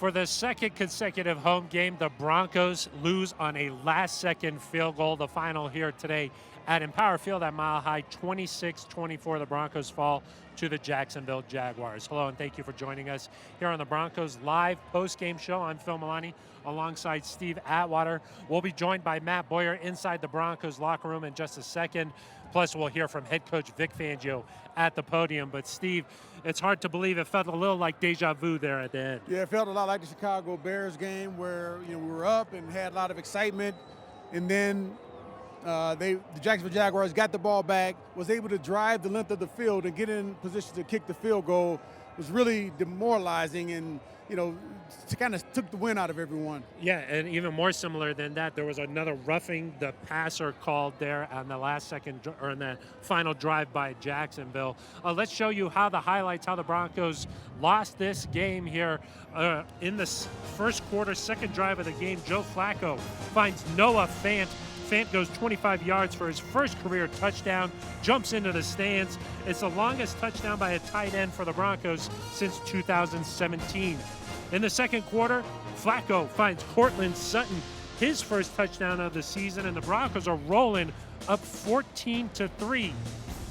For the second consecutive home game, the Broncos lose on a last-second field goal. The final here today at Empower Field at Mile High, 26-24. The Broncos fall to the Jacksonville Jaguars. Hello, and thank you for joining us here on the Broncos live post-game show. I'm Phil Milani alongside Steve Atwater. We'll be joined by Matt Boyer inside the Broncos locker room in just a second. Plus, we'll hear from head coach Vic Fangio at the podium. But, Steve, it's hard to believe it felt a little like deja vu there at the end. Yeah, it felt a lot like the Chicago Bears game where we were up and had a lot of excitement, and then the Jacksonville Jaguars got the ball back, was able to drive the length of the field and get in position to kick the field goal. It was really demoralizing and, kind of took the win out of everyone. Yeah, and even more similar than that, there was another roughing the passer called there on the last second, or in the final drive by Jacksonville. Let's show you how the Broncos lost this game here in the first quarter, second drive of the game. Joe Flacco finds Noah Fant. Fant goes 25 yards for his first career touchdown, jumps into the stands. It's the longest touchdown by a tight end for the Broncos since 2017. In the second quarter, Flacco finds Cortland Sutton, his first touchdown of the season, and the Broncos are rolling up 14-3.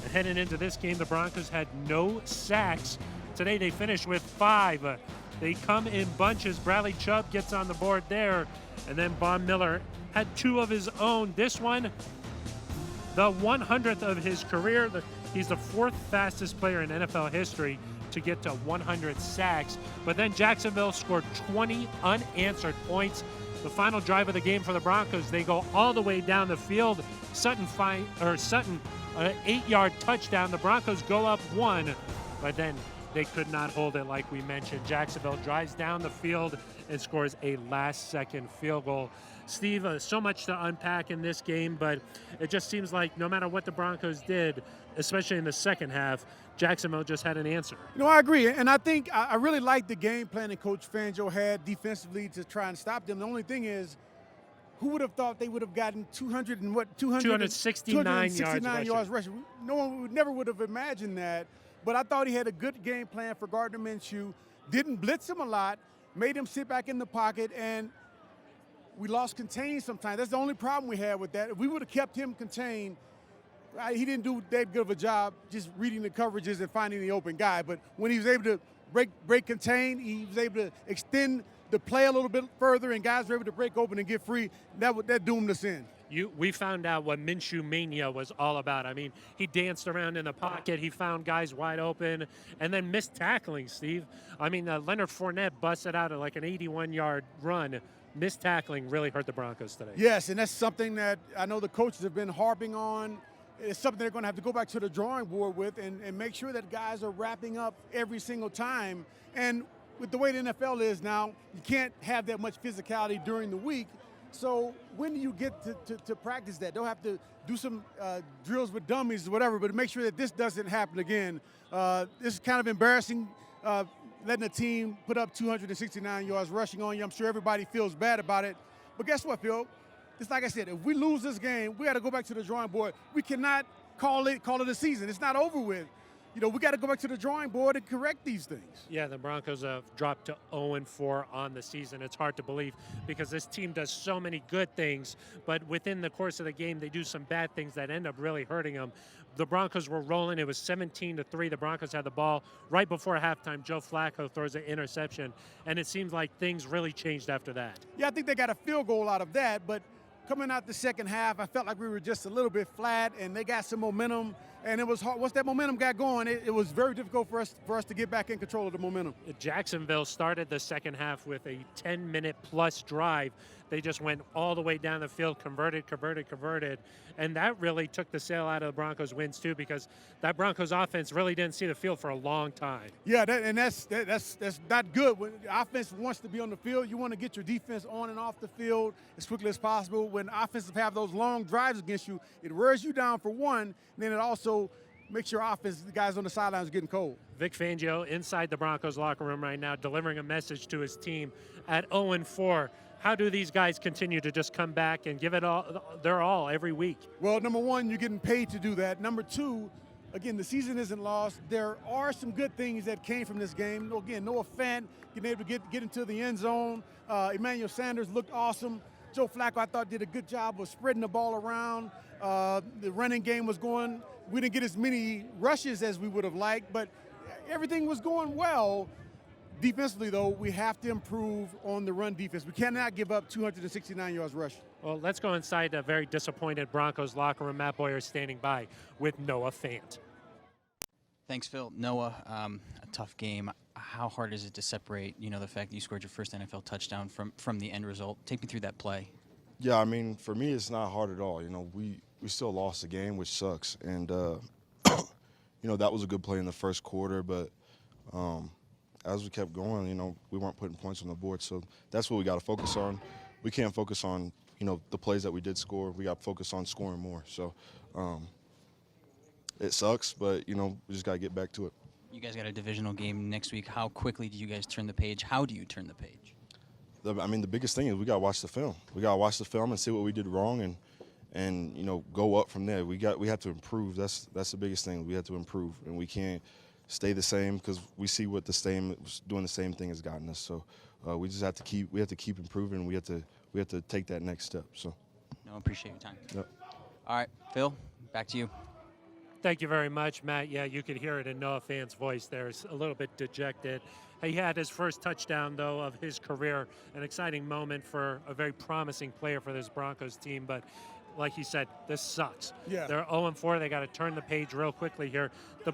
And heading into this game, the Broncos had no sacks. Today they finished with 5. They come in bunches. Bradley Chubb gets on the board there, and then Von Miller had 2 of his own. This one, the 100th of his career. He's the 4th fastest player in NFL history to get to 100 sacks. But then Jacksonville scored 20 unanswered points. The final drive of the game for the Broncos, they go all the way down the field. Sutton, an 8-yard touchdown. The Broncos go up 1, but then they could not hold it like we mentioned. Jacksonville drives down the field and scores a last-second field goal. Steve, so much to unpack in this game, but it just seems like no matter what the Broncos did, especially in the second half, Jacksonville just had an answer. I agree, and I think I really like the game plan that Coach Fangio had defensively to try and stop them. The only thing is, who would have thought they would have gotten 269 yards rushing? No one never would have imagined that, but I thought he had a good game plan for Gardner Minshew, didn't blitz him a lot, made him sit back in the pocket, and we lost contained sometimes. That's the only problem we had with that. If we would have kept him contained, he didn't do that good of a job just reading the coverages and finding the open guy. But when he was able to break contain, he was able to extend the play a little bit further, and guys were able to break open and get free. That doomed us in. We found out what Minshew Mania was all about. I mean, he danced around in the pocket. He found guys wide open and then missed tackling, Steve. I mean, Leonard Fournette busted out like an 81-yard run. Missed tackling really hurt the Broncos today. Yes, and that's something that I know the coaches have been harping on. It's something they're going to have to go back to the drawing board with and make sure that guys are wrapping up every single time. And with the way the NFL is now, you can't have that much physicality during the week. So when do you get to practice that? They'll have to do some drills with dummies or whatever, but make sure that this doesn't happen again. This is kind of embarrassing, letting a team put up 269 yards rushing on you. I'm sure everybody feels bad about it. But guess what, Phil? It's like I said, if we lose this game, we got to go back to the drawing board. We cannot call it a season. It's not over with. We got to go back to the drawing board and correct these things. Yeah, the Broncos have dropped to 0-4 on the season. It's hard to believe because this team does so many good things, but within the course of the game, they do some bad things that end up really hurting them. The Broncos were rolling. It was 17-3. The Broncos had the ball right before halftime. Joe Flacco throws an interception, and it seems like things really changed after that. Yeah, I think they got a field goal out of that, but coming out the second half, I felt like we were just a little bit flat, and they got some momentum, and it was hard. Once that momentum got going, it was very difficult for us to get back in control of the momentum. Jacksonville started the second half with a 10-minute-plus drive. They just went all the way down the field, converted, and that really took the sail out of the Broncos' wins too, because that Broncos offense really didn't see the field for a long time. Yeah, that's not good. When the offense wants to be on the field, you want to get your defense on and off the field as quickly as possible. When offenses have those long drives against you, it wears you down for one, and then it also makes your offense, the guys on the sidelines, getting cold. Vic Fangio inside the Broncos locker room right now, delivering a message to his team at 0-4. How do these guys continue to just come back and give it all their all every week? Well, number one, you're getting paid to do that. Number two, again, the season isn't lost. There are some good things that came from this game. Again, Noah Fant getting able to get into the end zone. Emmanuel Sanders looked awesome. Joe Flacco, I thought, did a good job of spreading the ball around. The running game was going. We didn't get as many rushes as we would have liked, but everything was going well. Defensively, though, we have to improve on the run defense. We cannot give up 269 yards rushing. Well, let's go inside a very disappointed Broncos locker room. Matt Boyer standing by with Noah Fant. Thanks, Phil. Noah, a tough game. How hard is it to separate, the fact that you scored your first NFL touchdown from the end result? Take me through that play. Yeah, I mean, for me, it's not hard at all. We still lost the game, which sucks. And, that was a good play in the first quarter. But as we kept going, we weren't putting points on the board. So that's what we got to focus on. We can't focus on, the plays that we did score. We got to focus on scoring more. So it sucks, but, we just got to get back to it. You guys got a divisional game next week. How quickly do you guys turn the page? How do you turn the page? The biggest thing is we got to watch the film. We got to watch the film and see what we did wrong and go up from there. We have to improve. That's the biggest thing. We have to improve, and we can't stay the same because we see what doing the same thing has gotten us. So we just have to keep improving. We have to take that next step. So. No, appreciate your time. Yep. All right, Phil, back to you. Thank you very much, Matt. Yeah, you could hear it in Noah Fant's voice there. It's a little bit dejected. He had his first touchdown, though, of his career, an exciting moment for a very promising player for this Broncos team. But like he said, this sucks. Yeah. They're 0-4. They got to turn the page real quickly here. The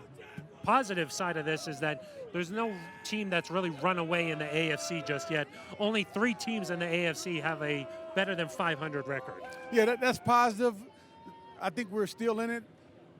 positive side of this is that there's no team that's really run away in the AFC just yet. Only 3 teams in the AFC have a better than 500 record. Yeah, that's positive. I think we're still in it.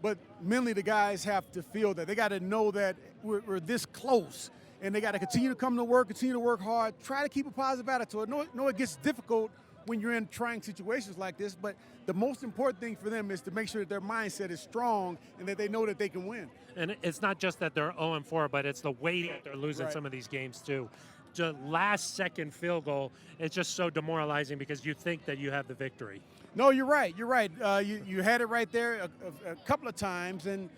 But mentally, the guys have to feel that. They got to know that we're this close, and they got to continue to come to work, continue to work hard, try to keep a positive attitude. I know it gets difficult when you're in trying situations like this, but the most important thing for them is to make sure that their mindset is strong and that they know that they can win. And it's not just that they're 0-4, but it's the way that they're losing some of these games, too. The last-second field goal, it's just so demoralizing because you think that you have the victory. No, you're right. You're right. You had it right there a couple of times, and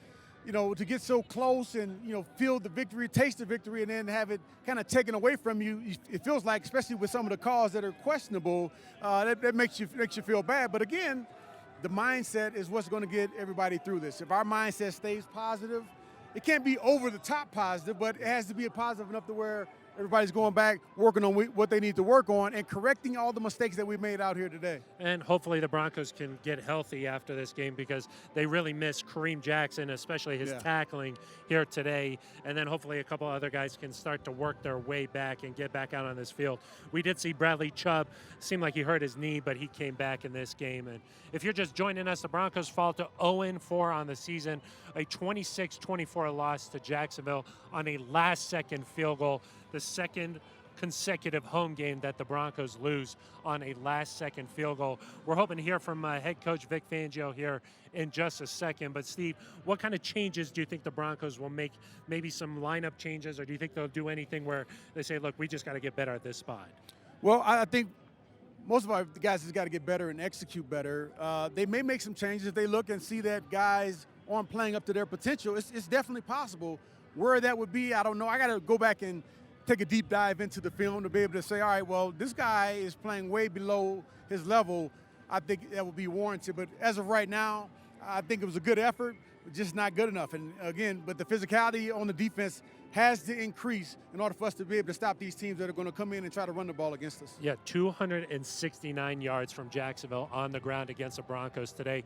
to get so close and feel the victory, taste the victory, and then have it kind of taken away from you. It feels like, especially with some of the calls that are questionable, that makes you feel bad. But again, the mindset is what's going to get everybody through this. If our mindset stays positive, it can't be over the top positive, but it has to be a positive enough to where everybody's going back, working on what they need to work on, and correcting all the mistakes that we made out here today. And hopefully the Broncos can get healthy after this game because they really miss Kareem Jackson, especially his tackling here today. And then hopefully a couple other guys can start to work their way back and get back out on this field. We did see Bradley Chubb. Seemed like he hurt his knee, but he came back in this game. And if you're just joining us, the Broncos fall to 0-4 on the season, a 26-24 loss to Jacksonville on a last-second field goal. The second consecutive home game that the Broncos lose on a last-second field goal. We're hoping to hear from head coach Vic Fangio here in just a second. But, Steve, what kind of changes do you think the Broncos will make? Maybe some lineup changes, or do you think they'll do anything where they say, look, we just got to get better at this spot? Well, I think most of our guys just got to get better and execute better. They may make some changes if they look and see that guys aren't playing up to their potential. It's definitely possible. Where that would be, I don't know. I got to go back and take a deep dive into the film to be able to say, all right, well, this guy is playing way below his level. I think that would be warranted. But as of right now, I think it was a good effort, but just not good enough. And again, but the physicality on the defense has to increase in order for us to be able to stop these teams that are going to come in and try to run the ball against us. Yeah, 269 yards from Jacksonville on the ground against the Broncos today.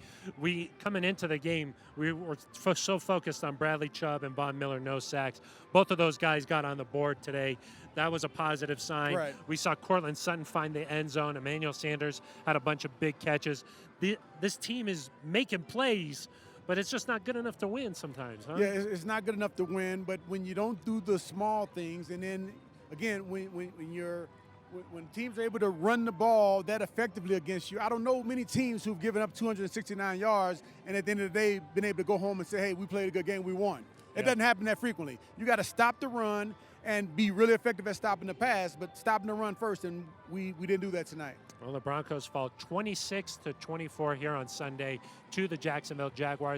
Coming into the game, we were so focused on Bradley Chubb and Von Miller, no sacks. Both of those guys got on the board today. That was a positive sign. Right. We saw Cortland Sutton find the end zone. Emmanuel Sanders had a bunch of big catches. This team is making plays, but it's just not good enough to win sometimes, huh? Yeah, it's not good enough to win, but when you don't do the small things, and then, again, when teams are able to run the ball that effectively against you, I don't know many teams who've given up 269 yards and at the end of the day been able to go home and say, hey, we played a good game, we won. It doesn't happen that frequently. You got to stop the run and be really effective at stopping the pass, but stopping the run first, and we didn't do that tonight. Well, the Broncos fall 26-24 here on Sunday to the Jacksonville Jaguars.